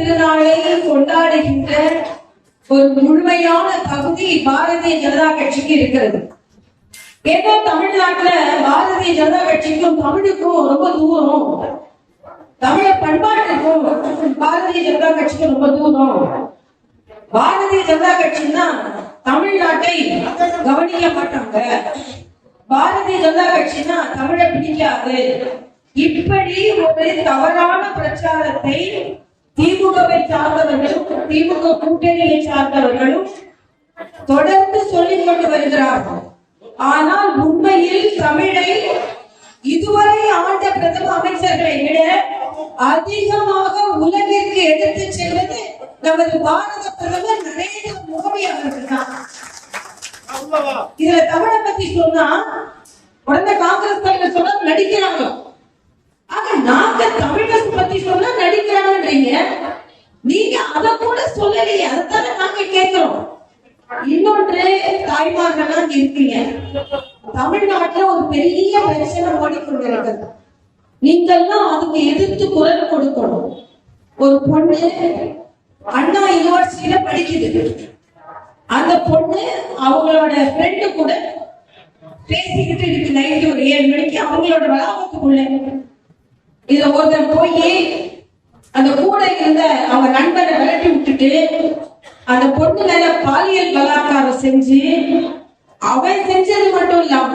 திருநாளை கொண்டாடுகின்ற ஒரு முழுமையான தகுதி பாரதிய ஜனதா கட்சிக்கு இருக்கிறது. ஏதோ தமிழ்நாட்டுல பாரதிய ஜனதா கட்சிக்கும் தமிழுக்கும் ரொம்ப தூரம், தமிழர் பண்பாட்டுக்கும் பாரதிய ஜனதா கட்சிக்கும் ரொம்ப தூரம். பாரதிய ஜனதா கட்சின்னா தமிழ்நாட்டை கவனிக்க மாட்டாங்க, பாரதிய ஜனதா கட்சினா தமிழை பிடிக்காது, இப்படி ஒரு தவறான பிரச்சாரத்தை திமுகவை சார்ந்தவர்களும் திமுக கூட்டணியை சார்ந்தவர்களும் தொடர்ந்து சொல்லிக் கொண்டு வருகிறார்கள். ஆனால் உண்மையில் தமிழை இதுவரை ஆண்ட பிரதம அமைச்சர்களை விட அதிகமாக உலகிற்கு எடுத்து செல்வது நமது பாரத பிரதமர் நரேந்திர மோடி அவர்கள் தான். இதுல தமிழை பத்தி சொன்னா உடனே காங்கிரஸ் தலைவர் சொன்னா நடிக்கிறாங்க. ஆக நாங்க தமிழை பத்தி சொன்னா நடிக்கிறாங்கன்றீங்க, நீங்க அதை கூட சொல்லலையே, அதைத்தானே நாங்க கேட்கிறோம். இன்னொன்று, தாய்மார்கள்லாம் இருக்கீங்க, தமிழ்நாட்டுல ஒரு பெரிய பிரச்சனை ஓடிக்கொண்டிருக்கிறது. நீங்கெல்லாம் அதுக்கு எதிர்த்து குரல் கொடுக்கணும். ஒரு பொண்ணு அண்ணா யூனிவர்சிட்டியில படிக்குது. அந்த பொண்ணு அவங்களோட ஃப்ரெண்டு கூட பேசிக்கிட்டு இருக்கு. நைட்டு ஒரு 7 மணிக்கு அவங்களோட வளாகத்துக்குள்ள இத ஒருத்தர் போய் அந்த கூட இருந்த அவங்க நண்பரை விரட்டி விட்டுட்டு அந்த பொண்ணு மேல பாலியல் பலாத்காரம் செஞ்சு, அவன் செஞ்சது மட்டும் இல்லாம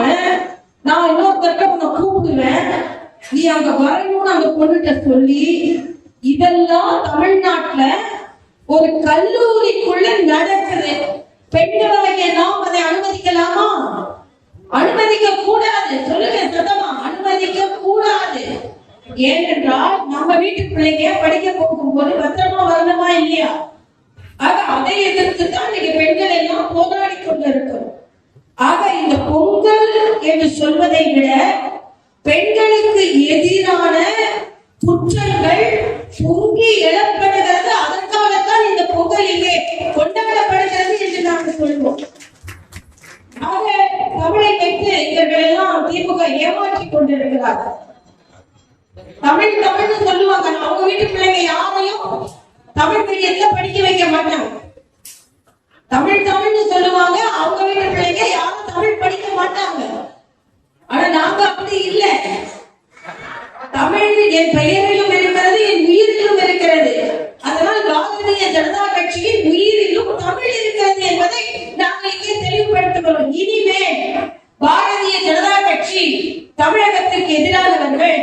நான் இன்னொருத்தர்கிட்ட உன்னை கூப்பிடுவேன், நீ அங்க வரணும்னு அந்த பொண்ணுகிட்ட சொல்லி, இதெல்லாம் தமிழ்நாட்டுல ஒரு கல்லூரிக்குள்ள நடக்குது. பெண்களாகிய நாம் அதை அனுமதிக்கலாமா? அனுமதிக்க கூடாது. சொல்லுங்க சத்தமா, அனுமதிக்க கூடாது. ஏனென்றால் நம்ம வீட்டு பிள்ளைங்க படிக்க போகும்போது பத்திரமா வரணுமா இல்லையா? ஆக அதை எதிர்த்து தான் நீங்க பெண்கள் எல்லாம் போராடி கொண்டிருக்கிறோம். ஆக இந்த பொங்கல் என்று சொல்வதை விட பெண்களுக்கு எதிரான குற்றங்கள் பொங்கி எழப்படுகிறது. அதற்காகத்தான் இந்த பொங்கல் இங்கே கொண்டாடப்படுகிறது என்று நாங்கள் சொல்வோம். ஆக தமிழை வைத்து இவர்கள் எல்லாம் திமுக ஏமாற்றிக் கொண்டிருக்கிறார்கள். தமிழ் தமிழ்னு சொல்லுவாங்க, அவங்க வீட்டு பிள்ளைங்க யாரையும் தமிழ் மீடியத்துல படிக்க வைக்க மாட்டாங்க. தமிழ் தமிழ்னு சொல்லுவாங்க, அவங்க வீட்டு பிள்ளைங்க யாரும் தமிழ் படிக்க மாட்டாங்க. ஆனா நாங்க அப்படி இல்லை. தமிழ் என் பெயரிலும் இருக்கிறது, என் உயிரிலும் இருக்கிறது. அதனால் பாரதிய ஜனதா கட்சியின் உயிரிலும் தமிழ் இருக்கிறது என்பதை நாங்கள் இங்கே தெளிவுபடுத்துகிறோம். இனிமேல் பாரதிய ஜனதா கட்சி தமிழகத்திற்கு எதிரானவர்கள்,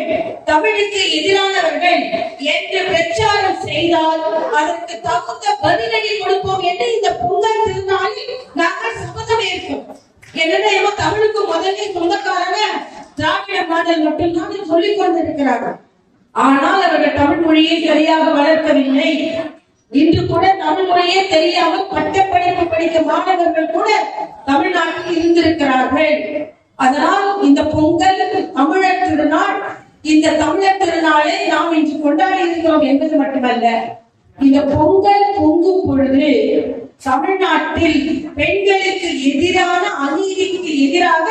தமிழுக்கு எதிரானவர்கள் என்று பிரச்சாரம் செய்தால் அதற்கு தகுந்த பதிலடி கொடுப்போம் என்று இந்த பொங்கல் திருநாளில் நாங்கள் சபதம் ஏற்போம். என்னன்னா தமிழுக்கு முதலே சொந்தக்காரங்க திராவிட மாடல் மட்டும்தான் சொல்லிக் கொண்டிருக்கிறார்கள். ஆனால் அவர்கள் தமிழ் மொழியை சரியாக வளர்க்கவில்லை. இன்று கூட தமிழ் மொழியே தெரியாமல் பட்டப்படிப்பு படித்த மாணவர்கள் கூட தமிழ்நாட்டில் இருந்திருக்கிறார்கள். அதனால் இந்த பொங்கல் தமிழர் திருநாள், இந்த தமிழர் திருநாளை நாம் இன்று கொண்டாடி இருக்கிறோம் என்பது மட்டுமல்ல, இந்த பொங்கல் பொங்கும் பொழுது தமிழ்நாட்டில் பெண்களுக்கு எதிரான அநீதிக்கு எதிராக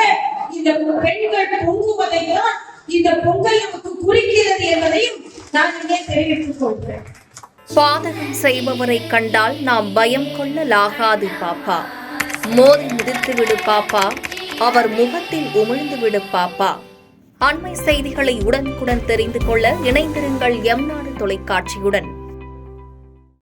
இந்த பெண்கள் பொங்குவதைத்தான் இந்த பொங்கல் நமக்கு குறிக்கிறது என்பதையும் நான் இங்கே தெரிவித்துக் கொள்கிறேன். பாதகம் செய்பவரை கண்டால் நாம் பயம் கொள்ளலாகாது பாப்பா, மோதி மிதித்து விடு பாப்பா, அவர் முகத்தில் உமிழ்ந்து விடு பாப்பா. அண்மை செய்திகளை உடனுக்குடன் தெரிந்து கொள்ள இணைந்திருங்கள் எம் நாடு தொலைக்காட்சியுடன்.